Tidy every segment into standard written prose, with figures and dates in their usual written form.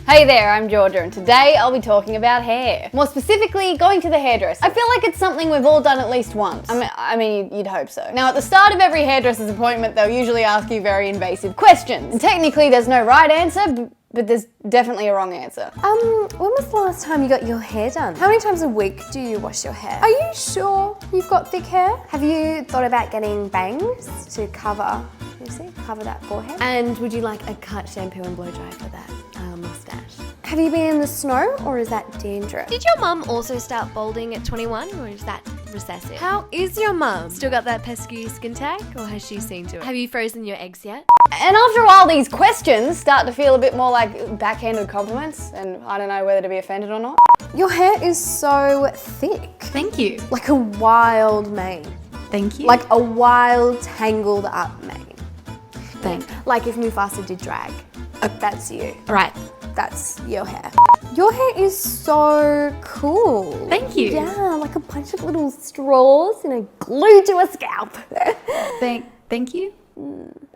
Hey there, I'm Georgia, and today I'll be talking about hair. More specifically, going to the hairdresser. I feel like it's something we've all done at least once. I mean, you'd hope so. Now, at the start of every hairdresser's appointment, they'll usually ask you very invasive questions. And technically, there's no right answer, but there's definitely a wrong answer. When was the last time you got your hair done? How many times a week do you wash your hair? Are you sure you've got thick hair? Have you thought about getting bangs to cover that forehead? And would you like a cut, shampoo and blow dry for that mustache? Have you been in the snow or is that dandruff? Did your mum also start balding at 21 or is that recessive? How is your mum? Still got that pesky skin tag or has she seen to it? Have you frozen your eggs yet? And after a while, these questions start to feel a bit more like backhanded compliments, and I don't know whether to be offended or not. Your hair is so thick. Thank you. Like a wild mane. Thank you. Like a wild, tangled up mane. Thanks. Like if Mufasa did drag. That's you. Right. That's your hair. Your hair is so cool. Thank you. Yeah, like a bunch of little straws, glued to a scalp. Thank you.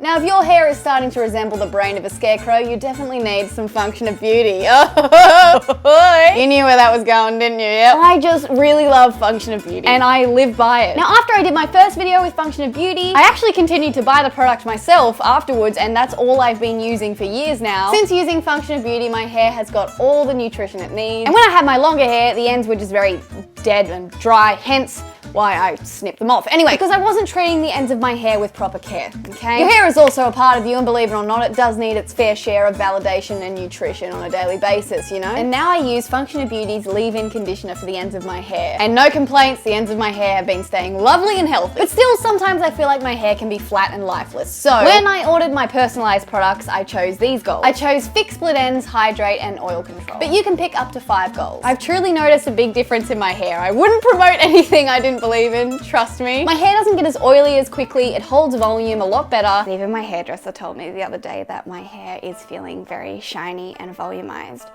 Now, if your hair is starting to resemble the brain of a scarecrow, you definitely need some Function of Beauty. Oh, you knew where that was going, didn't you? Yep. I just really love Function of Beauty, and I live by it. Now, after I did my first video with Function of Beauty, I actually continued to buy the product myself afterwards, and that's all I've been using for years now. Since using Function of Beauty, my hair has got all the nutrition it needs. And when I had my longer hair, the ends were just very dead and dry, hence why I snipped them off. Anyway, because I wasn't treating the ends of my hair with proper care, okay? Your hair is also a part of you, and believe it or not, it does need its fair share of validation and nutrition on a daily basis, you know? And now I use Function of Beauty's leave-in conditioner for the ends of my hair. And no complaints, the ends of my hair have been staying lovely and healthy. But still, sometimes I feel like my hair can be flat and lifeless. So, when I ordered my personalized products, I chose these goals. I chose fix split ends, hydrate, and oil control. But you can pick up to 5 goals. I've truly noticed a big difference in my hair. I wouldn't promote anything I didn't believe in, trust me. My hair doesn't get as oily as quickly, it holds volume a lot better. Even my hairdresser told me the other day that my hair is feeling very shiny and volumized.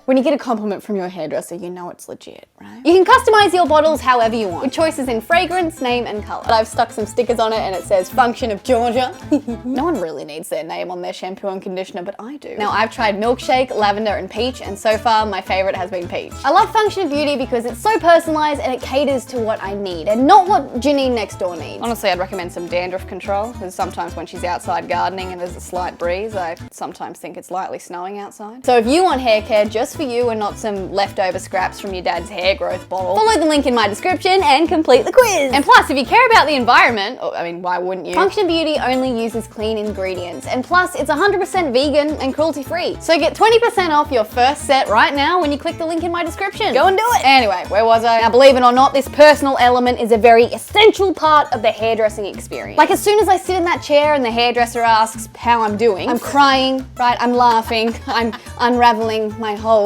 When you get a compliment from your hairdresser, you know it's legit, right? You can customize your bottles however you want, with choices in fragrance, name, and color. But I've stuck some stickers on it and it says Function of Georgia. No one really needs their name on their shampoo and conditioner, but I do. Now, I've tried milkshake, lavender, and peach, and so far my favorite has been peach. I love Function of Beauty because it's so personalized and it caters to what I need, and not what Janine next door needs. Honestly, I'd recommend some dandruff control, because sometimes when she's outside gardening and there's a slight breeze, I sometimes think it's lightly snowing outside. So if you want hair care just for you and not some leftover scraps from your dad's hair growth bottle, follow the link in my description and complete the quiz. And plus, if you care about the environment, why wouldn't you? Function of Beauty only uses clean ingredients, and plus it's 100% vegan and cruelty-free. So get 20% off your first set right now when you click the link in my description. Go and do it. Anyway, where was I? Now, believe it or not, this personal element is a very essential part of the hairdressing experience. Like, as soon as I sit in that chair and the hairdresser asks how I'm doing, I'm crying, right? I'm laughing, I'm unraveling my whole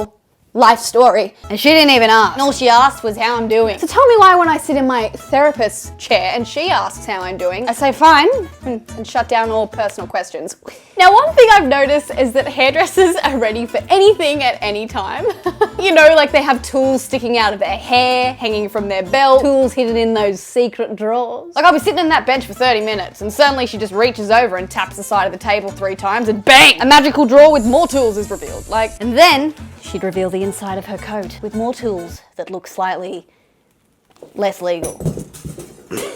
life story, and she didn't even ask. And all she asked was how I'm doing. So tell me why when I sit in my therapist's chair and she asks how I'm doing, I say fine and shut down all personal questions. Now, one thing I've noticed is that hairdressers are ready for anything at any time. You know, like they have tools sticking out of their hair, hanging from their belt, tools hidden in those secret drawers. Like, I'll be sitting in that bench for 30 minutes and suddenly she just reaches over and taps the side of the table 3 times and bang! A magical drawer with more tools is revealed. And then she'd reveal the inside of her coat with more tools that look slightly less legal.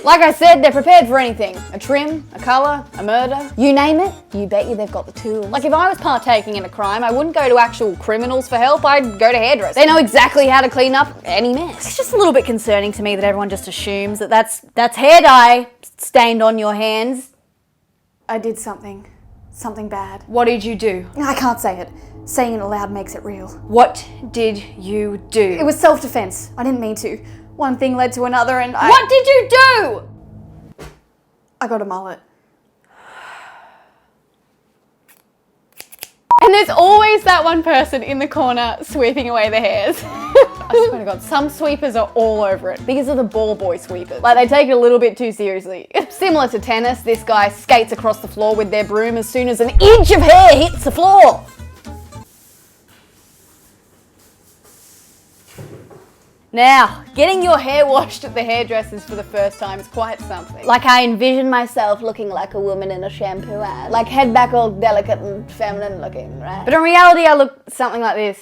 Like I said, they're prepared for anything. A trim, a color, a murder. You name it, you bet you they've got the tools. Like, if I was partaking in a crime, I wouldn't go to actual criminals for help, I'd go to hairdressers. They know exactly how to clean up any mess. It's just a little bit concerning to me that everyone just assumes that that's hair dye stained on your hands. I did something bad. What did you do? I can't say it. Saying it aloud makes it real. What did you do? It was self-defense. I didn't mean to. One thing led to another and What did you do? I got a mullet. And there's always that one person in the corner sweeping away the hairs. I swear to God, some sweepers are all over it. These are the ball boy sweepers. Like, they take it a little bit too seriously. Similar to tennis, this guy skates across the floor with their broom as soon as an inch of hair hits the floor. Now, getting your hair washed at the hairdressers for the first time is quite something. Like I envision myself looking like a woman in a shampoo ad. Like head back all delicate and feminine looking, right? But in reality, I look something like this.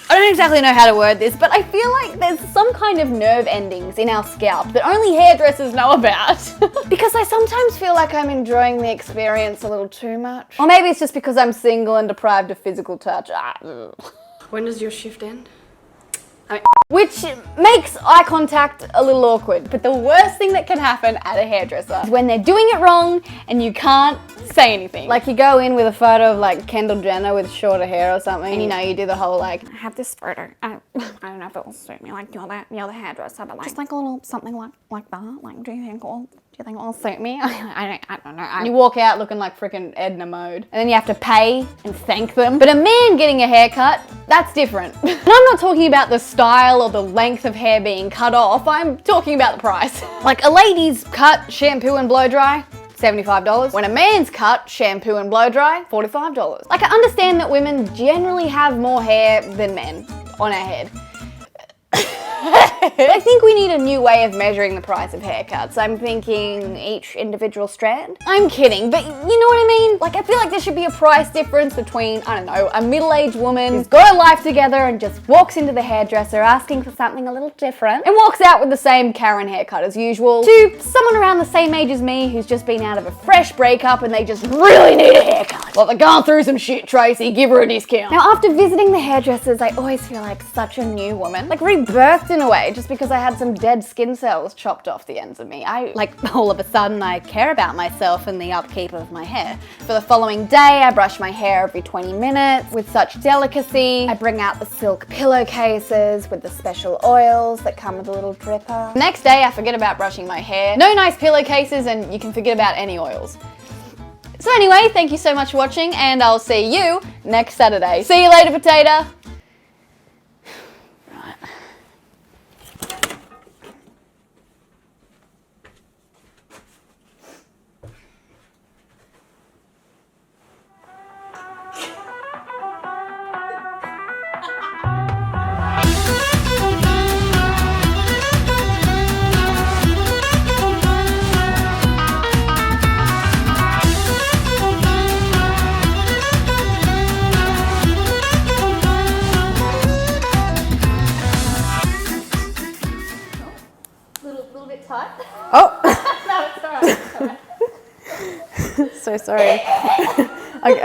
I don't exactly know how to word this, but I feel like there's some kind of nerve endings in our scalp that only hairdressers know about. Because I sometimes feel like I'm enjoying the experience a little too much. Or maybe it's just because I'm single and deprived of physical touch. When does your shift end? Which makes eye contact a little awkward. But the worst thing that can happen at a hairdresser is when they're doing it wrong and you can't say anything. Like you go in with a photo of like Kendall Jenner with shorter hair or something, and you know, you do the whole like, I have this photo. I don't know if it will suit me, like you're the hairdresser, but like just like a little something like that. Like do you think it will suit me? I don't know. And you walk out looking like freaking Edna Mode. And then you have to pay and thank them. But a man getting a haircut, that's different. And I'm not talking about the style or the length of hair being cut off, I'm talking about the price. Like a lady's cut, shampoo and blow dry, $75. When a man's cut, shampoo and blow dry, $45. Like I understand that women generally have more hair than men on our head. I think we need a new way of measuring the price of haircuts. I'm thinking each individual strand. I'm kidding, but you know what I mean? Like I feel like there should be a price difference between, I don't know, a middle-aged woman who's got her life together and just walks into the hairdresser asking for something a little different and walks out with the same Karen haircut as usual, to someone around the same age as me who's just been out of a fresh breakup and they just really need a haircut. Well, they're going through some shit, Tracy, give her a discount. Now after visiting the hairdressers, I always feel like such a new woman, like rebirthed in a way, just because I had some dead skin cells chopped off the ends of me. Like all of a sudden I care about myself and the upkeep of my hair. For the following day, I brush my hair every 20 minutes with such delicacy. I bring out the silk pillowcases with the special oils that come with a little dripper. Next day, I forget about brushing my hair. No nice pillowcases and you can forget about any oils. So anyway, thank you so much for watching and I'll see you next Saturday. See you later, potato. Little bit tight. Oh, No, it's all right. so sorry.